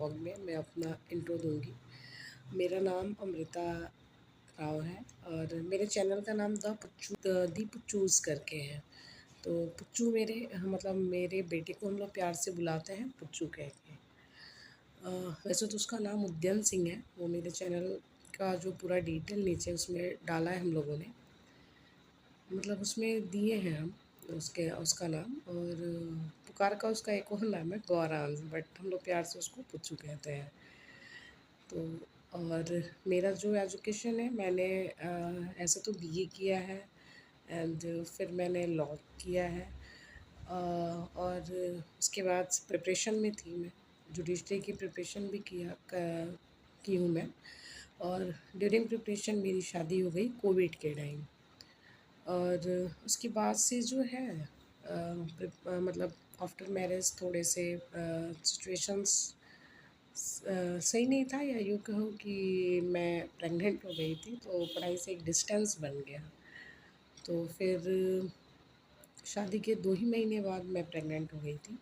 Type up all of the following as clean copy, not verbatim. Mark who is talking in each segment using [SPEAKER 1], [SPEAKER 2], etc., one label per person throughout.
[SPEAKER 1] Blog में मैं अपना इंट्रो दूंगी। मेरा नाम अमृता राव है और मेरे चैनल का नाम दी पुच्चूज़ करके है। तो पुच्चू मेरे बेटे को हम लोग प्यार से बुलाते हैं पुच्चू कह के। वैसे तो उसका नाम उद्यन सिंह है। वो मेरे चैनल का जो पूरा डिटेल नीचे उसमें डाला है हम लोगों ने, मतलब उसमें दिए हैं हम उसका नाम। और पुकार का उसका एक और नाम है गौरांग, बट हम लोग प्यार से उसको पुच्चू कहते हैं। तो और मेरा जो एजुकेशन है, मैंने ऐसे तो बीए किया है एंड फिर मैंने लॉ किया है। और उसके बाद प्रिपरेशन में थी मैं, जुडिशरी की प्रिपरेशन भी की हूँ मैं। और ड्यूरिंग प्रिपरेशन मेरी शादी हो गई कोविड के टाइम। और उसके बाद से जो है मतलब आफ्टर मैरिज थोड़े से सिचुएशंस सही नहीं था, या यूँ कहूँ कि मैं प्रेग्नेंट हो गई थी, तो पढ़ाई से एक डिस्टेंस बन गया। तो फिर शादी के 2 ही महीने बाद मैं प्रेग्नेंट हो गई थी।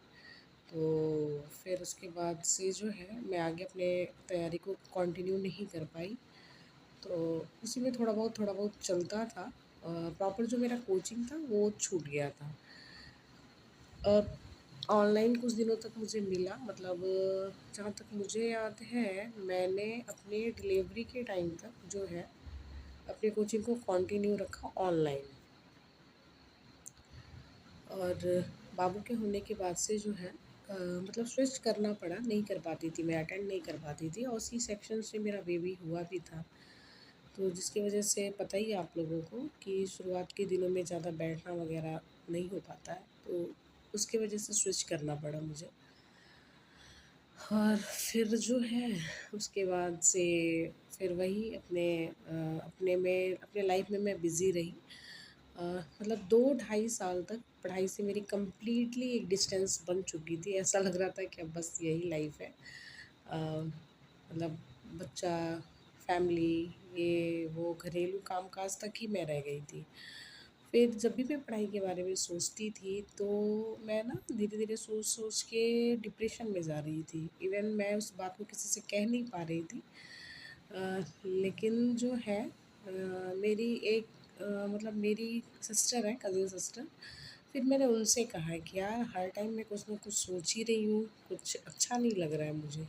[SPEAKER 1] तो फिर उसके बाद से जो है मैं आगे अपने तैयारी को कंटिन्यू नहीं कर पाई। तो उसी में थोड़ा बहुत चलता था। प्रॉपर जो मेरा कोचिंग था वो छूट गया था। ऑनलाइन कुछ दिनों तक मुझे मिला, मतलब जहाँ तक मुझे याद है मैंने अपने डिलीवरी के टाइम तक जो है अपनी कोचिंग को कंटिन्यू रखा ऑनलाइन। और बाबू के होने के बाद से जो है मतलब स्विच करना पड़ा, नहीं कर पाती थी मैं, अटेंड नहीं कर पाती थी। और सी सेक्शन से मेरा बेबी हुआ भी था, तो जिसकी वजह से पता ही है आप लोगों को कि शुरुआत के दिनों में ज़्यादा बैठना वगैरह नहीं हो पाता है, तो उसकी वजह से स्विच करना पड़ा मुझे। और फिर जो है उसके बाद से फिर वही अपने लाइफ में मैं बिज़ी रही। मतलब 2 ढाई साल तक पढ़ाई से मेरी कम्प्लीटली एक डिस्टेंस बन चुकी थी। ऐसा लग रहा था कि अब बस यही लाइफ है। मतलब बच्चा, फैमिली, ये वो घरेलू कामकाज तक ही मैं रह गई थी। फिर जब भी मैं पढ़ाई के बारे में सोचती थी तो मैं ना धीरे-धीरे सोच-सोच के डिप्रेशन में जा रही थी। इवन मैं उस बात को किसी से कह नहीं पा रही थी। लेकिन जो है मेरी एक मतलब मेरी सिस्टर है, कज़िन सिस्टर। फिर मैंने उनसे कहा कि यार हर टाइम मैं कुछ ना कुछ सोच ही रही हूँ, कुछ अच्छा नहीं लग रहा है मुझे।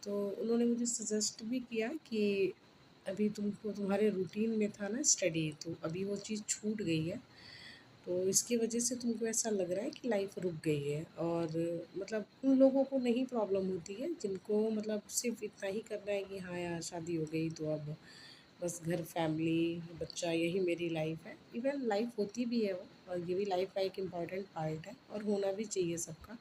[SPEAKER 1] तो उन्होंने मुझे सजेस्ट भी किया कि अभी तुमको तुम्हारे रूटीन में था ना स्टडी, तो अभी वो चीज़ छूट गई है, तो इसकी वजह से तुमको ऐसा लग रहा है कि लाइफ रुक गई है। और मतलब उन लोगों को नहीं प्रॉब्लम होती है जिनको मतलब सिर्फ इतना ही करना है कि हाँ यार शादी हो गई तो अब बस घर, फैमिली, बच्चा, यही मेरी लाइफ है। इवन लाइफ होती भी है वो, और ये भी लाइफ का एक इम्पॉर्टेंट पार्ट है और होना भी चाहिए सबका।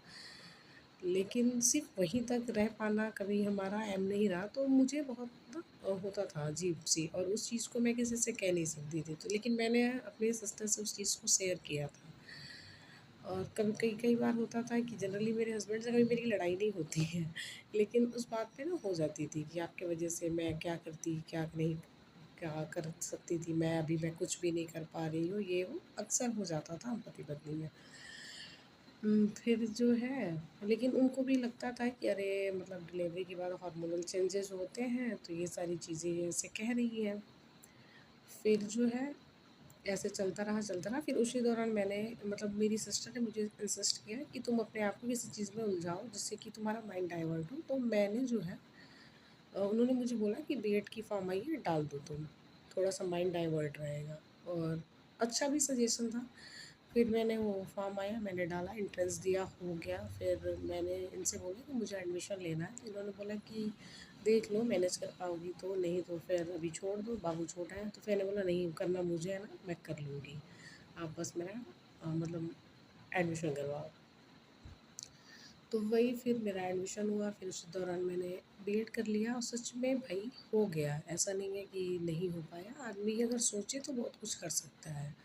[SPEAKER 1] लेकिन सिर्फ वहीं तक रह पाना कभी हमारा एम नहीं रहा, तो मुझे बहुत ना होता था अजीब-सी, और उस चीज़ को मैं किसी से कह नहीं सकती थी। तो लेकिन मैंने अपनी सिस्टर से उस चीज़ को शेयर किया था। और कभी कई कई बार होता था कि जनरली मेरे हस्बैंड से कभी मेरी लड़ाई नहीं होती है, लेकिन उस बात पे ना हो जाती थी कि आपकी वजह से मैं क्या करती, क्या कर सकती थी मैं, अभी मैं कुछ भी नहीं कर पा रही हूँ, ये वो अक्सर हो जाता था हम पति-पत्नी में। फिर जो है लेकिन उनको भी लगता था कि अरे मतलब डिलीवरी के बाद हार्मोनल चेंजेस होते हैं, तो ये सारी चीज़ें ऐसे कह रही हैं। फिर जो है ऐसे चलता रहा। फिर उसी दौरान मैंने मतलब मेरी सिस्टर ने मुझे इंसिस्ट किया कि तुम अपने आप को किसी चीज़ में उलझाओ जिससे कि तुम्हारा माइंड डाइवर्ट हो। तो मैंने जो है उन्होंने मुझे बोला कि बीएड की फॉर्म आई है, डाल दो तुम, थोड़ा-सा माइंड डाइवर्ट रहेगा। और अच्छा भी सजेशन था। फिर मैंने वो फॉर्म आया, मैंने डाला, एंट्रेंस दिया, हो गया। फिर मैंने इनसे बोला कि मुझे एडमिशन लेना है, तो इन्होंने बोला कि देख लो मैनेज कर पाओगी तो, नहीं तो फिर अभी छोड़ दो, बाबू छोटा है। तो फिर मैंने बोला नहीं करना मुझे है ना, मैं कर लूँगी, आप बस मेरा मतलब एडमिशन करवाओ। तो वही फिर मेरा एडमिशन हुआ, फिर उस दौरान मैंने बीएड कर लिया और सच में भई हो गया। ऐसा नहीं है कि नहीं हो पाया, आदमी अगर सोचे तो बहुत कुछ कर सकता है।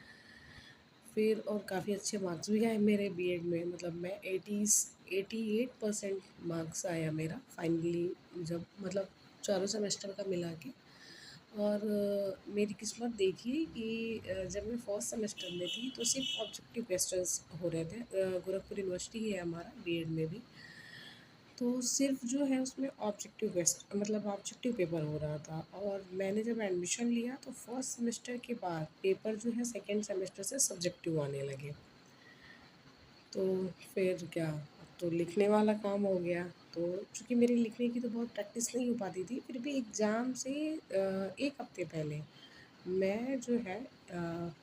[SPEAKER 1] फिर और काफ़ी अच्छे मार्क्स भी आए मेरे बीएड में, मतलब मैं 88% मार्क्स आया मेरा फाइनली, जब मतलब चारों सेमेस्टर का मिला के। और मेरी किस्मत देखिए कि जब मैं फर्स्ट सेमेस्टर में थी तो सिर्फ ऑब्जेक्टिव क्वेश्चंस हो रहे थे। गोरखपुर यूनिवर्सिटी है हमारा बीएड में भी। तो सिर्फ जो है उसमें ऑब्जेक्टिव क्वेश्चन मतलब ऑब्जेक्टिव पेपर हो रहा था, और मैंने जब एडमिशन लिया तो फर्स्ट सेमेस्टर के बाद पेपर जो है सेकेंड सेमेस्टर से सब्जेक्टिव आने लगे। तो फिर क्या, अब तो लिखने वाला काम हो गया। तो चूँकि मेरी लिखने की तो बहुत प्रैक्टिस नहीं हो पाती थी, फिर भी एग्ज़ाम से 1 हफ़्ते पहले मैं जो है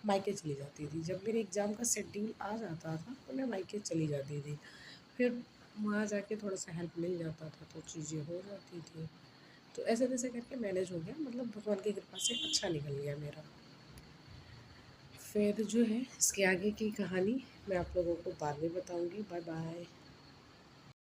[SPEAKER 1] मायके चली जाती थी। जब मेरे एग्ज़ाम का शेड्यूल आ जाता था तो मैं मायके चली जाती थी। फिर वहाँ जाके थोड़ा-सा हेल्प मिल जाता था तो चीज़ें हो जाती थी। तो ऐसे-तैसे करके मैनेज हो गया, मतलब भगवान की कृपा से अच्छा निकल गया मेरा। फिर जो है इसके आगे की कहानी मैं आप लोगों को बाद में बताऊँगी। Bye bye.